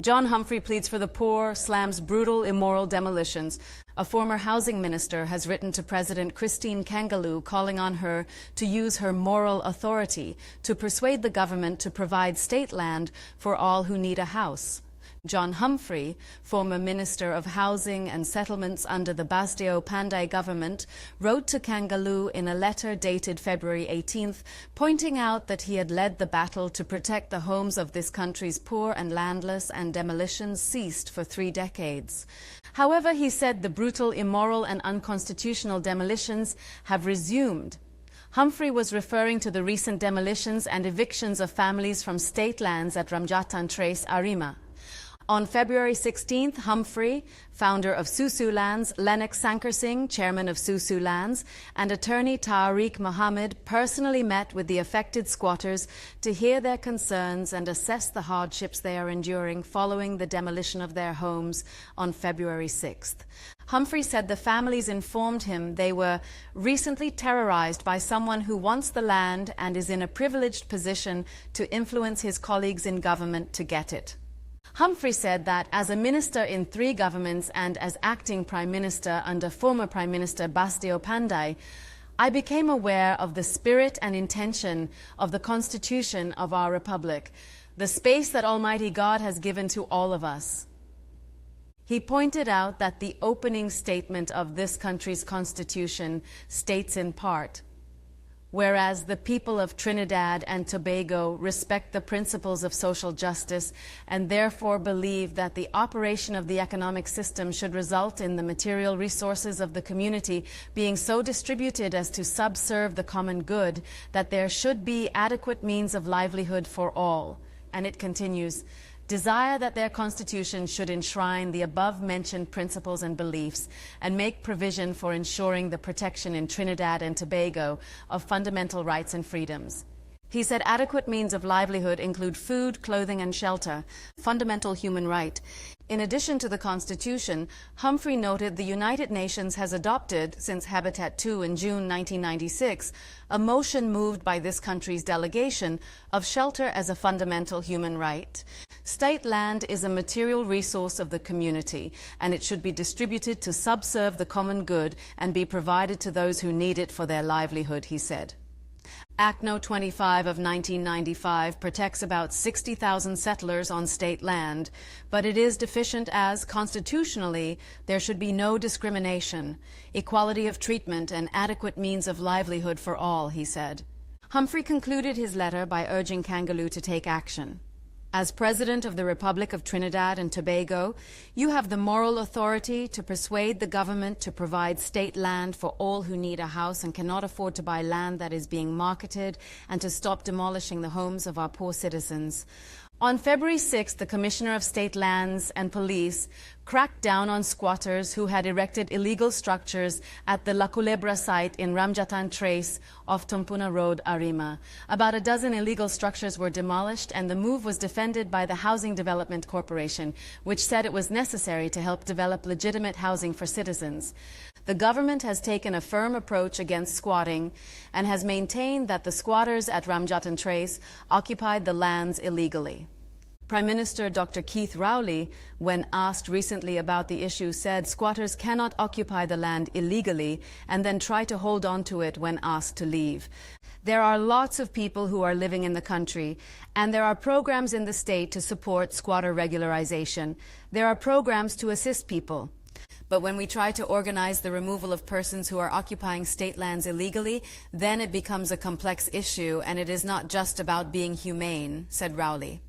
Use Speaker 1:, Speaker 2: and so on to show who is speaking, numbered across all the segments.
Speaker 1: John Humphrey pleads for the poor, slams brutal, immoral demolitions. A former housing minister has written to President Christine Kangaloo calling on her to use her moral authority to persuade the government to provide state land for all who need a house. John Humphrey, former Minister of Housing and Settlements under the Basdio Panday government, wrote to Kangaloo in a letter dated February 18th, pointing out that he had led the battle to protect the homes of this country's poor and landless, and demolitions ceased for 3 decades. However, he said the brutal, immoral and unconstitutional demolitions have resumed. Humphrey was referring to the recent demolitions and evictions of families from state lands at Ramjatan Trace, Arima. On February 16th, Humphrey, founder of Susu Lands, Lennox Sankarsing, chairman of Susu Lands, and attorney Tariq Mohammed personally met with the affected squatters to hear their concerns and assess the hardships they are enduring following the demolition of their homes on February 6th. Humphrey said the families informed him they were recently terrorized by someone who wants the land and is in a privileged position to influence his colleagues in government to get it. Humphrey said that as a minister in 3 governments and as acting Prime Minister under former Prime Minister Basdio Panday, I became aware of the spirit and intention of the Constitution of our Republic, the space that Almighty God has given to all of us. He pointed out that the opening statement of this country's Constitution states in part, whereas the people of Trinidad and Tobago respect the principles of social justice and therefore believe that the operation of the economic system should result in the material resources of the community being so distributed as to subserve the common good, that there should be adequate means of livelihood for all. And it continues, desire that their constitution should enshrine the above-mentioned principles and beliefs and make provision for ensuring the protection in Trinidad and Tobago of fundamental rights and freedoms. He said adequate means of livelihood include food, clothing and shelter, fundamental human right. In addition to the Constitution, Humphrey noted the United Nations has adopted, since Habitat 2 in June 1996, a motion moved by this country's delegation of shelter as a fundamental human right. State land is a material resource of the community, and it should be distributed to subserve the common good and be provided to those who need it for their livelihood, he said. Act No. 25 of 1995 protects about 60,000 settlers on state land, but it is deficient as, constitutionally, there should be no discrimination, equality of treatment and adequate means of livelihood for all, he said. Humphrey concluded his letter by urging Kangaloo to take action. As President of the Republic of Trinidad and Tobago, you have the moral authority to persuade the government to provide state land for all who need a house and cannot afford to buy land that is being marketed, and to stop demolishing the homes of our poor citizens. On February 6th, the Commissioner of State Lands and Police cracked down on squatters who had erected illegal structures at the La Culebra site in Ramjatan Trace off Tumpuna Road, Arima. About a dozen illegal structures were demolished, and the move was defended by the Housing Development Corporation, which said it was necessary to help develop legitimate housing for citizens. The government has taken a firm approach against squatting and has maintained that the squatters at Ramjatan Trace occupied the lands illegally. Prime Minister Dr. Keith Rowley, when asked recently about the issue, said squatters cannot occupy the land illegally and then try to hold on to it when asked to leave. There are lots of people who are living in the country, and there are programs in the state to support squatter regularization. There are programs to assist people. But when we try to organize the removal of persons who are occupying state lands illegally, then it becomes a complex issue, and it is not just about being humane, said Rowley.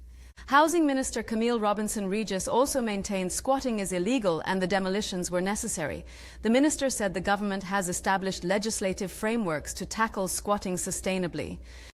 Speaker 1: Housing Minister Camille Robinson-Regis also maintained squatting is illegal and the demolitions were necessary. The minister said the government has established legislative frameworks to tackle squatting sustainably.